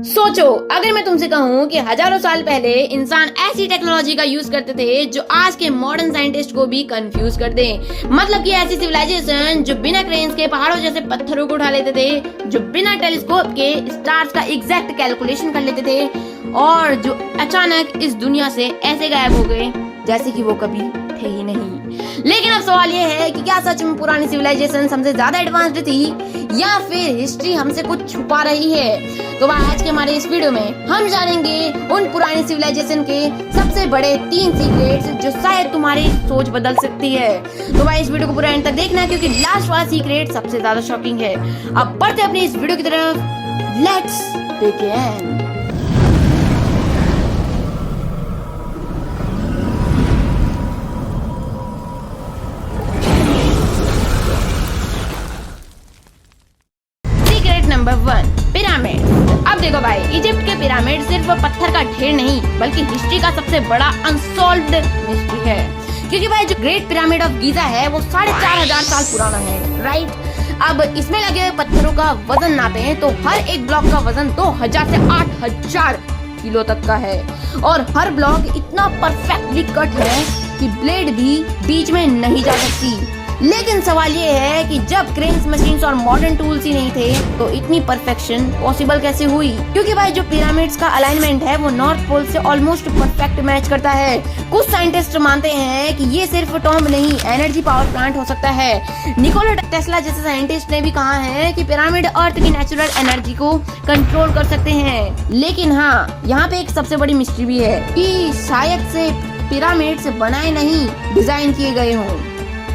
सोचो, अगर मैं तुमसे कहूँ कि हजारों साल पहले इंसान ऐसी टेक्नोलॉजी का यूज करते थे जो आज के मॉडर्न साइंटिस्ट को भी कंफ्यूज कर दे। मतलब कि ऐसी सिविलाइजेशन जो बिना क्रेन्स के पहाड़ों जैसे पत्थरों को उठा लेते थे, जो बिना टेलीस्कोप के स्टार्स का एग्जैक्ट कैलकुलेशन कर लेते थे और जो अचानक इस दुनिया से ऐसे गायब हो गए जैसे कि वो कभी थे ही नहीं। लेकिन अब सवाल ये है कि क्या सच में पुरानी सिविलाइजेशन हमसे ज्यादा एडवांस्ड थी या फिर हिस्ट्री हमसे कुछ छुपा रही है। तो आज के हमारे इस वीडियो में हम जानेंगे उन पुरानी सिविलाइजेशन के सबसे बड़े 3 सीक्रेट्स जो शायद तुम्हारी सोच बदल सकती है। तो भाई इस वीडियो को पूरा एंड तक देखना क्योंकि लास्ट वाला सीक्रेट सबसे ज्यादा शॉकिंग है। अब बढ़ते अपनी इस वीडियो की तरफ, लेट्स बिगिन। Number 1, pyramid. अब देखो भाई, इजिप्ट के पिरामिड सिर्फ पत्थर का ढेर नहीं बल्कि हिस्ट्री का सबसे बड़ा अनसॉल्व्ड मिस्ट्री है। क्योंकि भाई जो ग्रेट पिरामिड ऑफ गीजा है वो 4500 साल पुराना है, राइट। अब इसमें लगे हुए पत्थरों का वजन नापे तो हर एक ब्लॉक का वजन 2000 से 8000 किलो तक का है और हर ब्लॉक इतना परफेक्टली कट है कि ब्लेड भी बीच में नहीं जा सकती। लेकिन सवाल ये है कि जब क्रेन्स, मशीन्स और मॉडर्न टूल्स ही नहीं थे तो इतनी परफेक्शन पॉसिबल कैसे हुई? क्योंकि भाई जो पिरामिड्स का अलाइनमेंट है वो नॉर्थ पोल से ऑलमोस्ट परफेक्ट मैच करता है। कुछ साइंटिस्ट मानते हैं कि ये सिर्फ टॉम्ब नहीं, एनर्जी पावर प्लांट हो सकता है। निकोला टेस्ला जैसे साइंटिस्ट ने भी कहा है कि पिरामिड अर्थ की नेचुरल एनर्जी को कंट्रोल कर सकते हैं। लेकिन हाँ, यहाँ पे एक सबसे बड़ी मिस्ट्री भी है कि शायद से पिरामिड्स बनाए नहीं, डिजाइन किए गए हों।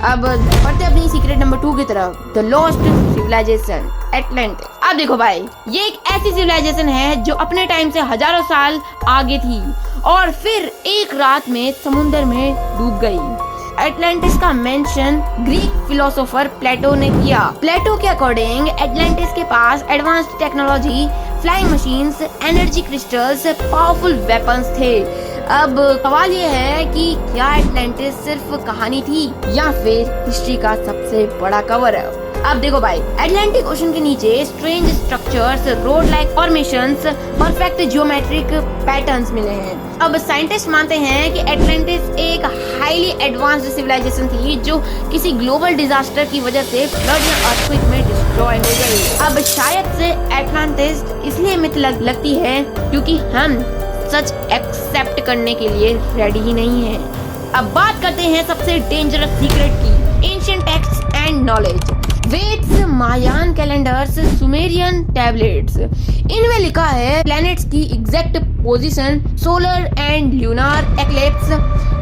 अब बढ़ते अपनी सीक्रेट नंबर 2 की तरफ, द लॉस्ट सिविलाइजेशन, एटलांटिस। अब देखो भाई, ये एक ऐसी सिविलाइजेशन है जो अपने टाइम से हजारों साल आगे थी और फिर एक रात में समुद्र में डूब गई। एटलांटिस का मेंशन ग्रीक फिलोसोफर प्लेटो ने किया। प्लेटो के अकॉर्डिंग एटलांटिस के पास advanced technology, flying machines, energy crystals, powerful weapons थे। अब सवाल ये है कि क्या एटलांटिस सिर्फ कहानी थी या फिर हिस्ट्री का सबसे बड़ा कवर है? अब देखो भाई, अटलांटिक ओशन के नीचे strange structures, road like formations, perfect geometric patterns मिले हैं। अब साइंटिस्ट मानते हैं कि एटलांटिस एक हाईली एडवांस्ड सिविलाइजेशन थी जो किसी ग्लोबल डिजास्टर की वजह से फ्लड या अर्थक्वेक में डिस्ट्रॉय हो गई। अब शायद से एटलांटिस इसलिए मिथ लगती है क्योंकि हम सच एक्सेप्ट करने के लिए रेडी ही नहीं है। अब बात करते हैं सबसे डेंजरस सीक्रेट की, ancient text and knowledge. Vedas, Mayan calendars, Sumerian tablets, इनमें लिखा है प्लैनेट्स की exact position, solar and lunar eclipse,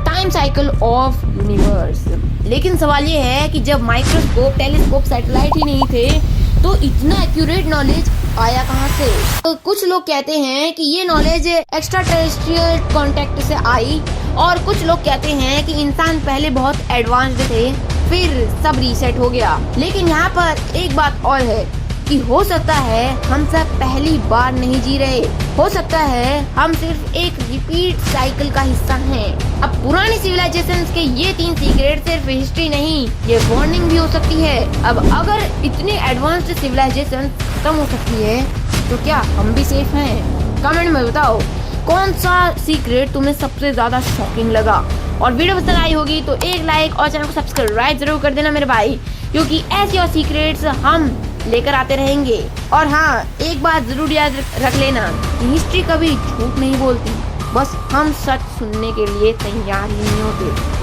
time cycle of universe. लेकिन सवाल ये है कि जब माइक्रोस्कोप, टेलीस्कोप, सैटेलाइट ही नहीं थे तो इतना एक्यूरेट नॉलेज आया कहाँ से? तो कुछ लोग कहते हैं कि ये नॉलेज एक्स्ट्रा टेरेस्ट्रियल कांटेक्ट से आई और कुछ लोग कहते हैं कि इंसान पहले बहुत एडवांस्ड थे फिर सब रीसेट हो गया। लेकिन यहाँ पर एक बात और है कि हो सकता है हम सब पहली बार नहीं जी रहे, हो सकता है हम सिर्फ एक रिपीट साइकिल का हिस्सा हैं। अब पुरानी सिविलाइजेशंस के ये 3 सीक्रेट सिर्फ हिस्ट्री नहीं, ये वार्निंग भी हो सकती है। अब अगर इतनी एडवांस्ड सिविलाइजेशन खत्म हो सकती है तो क्या हम भी सेफ हैं? कमेंट में बताओ कौन सा सीक्रेट तुम्हें सबसे ज्यादा शॉकिंग लगा। और वीडियो पसंद आई होगी तो एक लाइक और चैनल को सब्सक्राइब जरूर कर देना मेरे भाई, क्योंकि ऐसी और सीक्रेट्स हम लेकर आते रहेंगे। और हाँ, एक बात जरूर याद रख लेना, हिस्ट्री कभी झूठ नहीं बोलती, बस हम सच सुनने के लिए तैयार ही नहीं होते।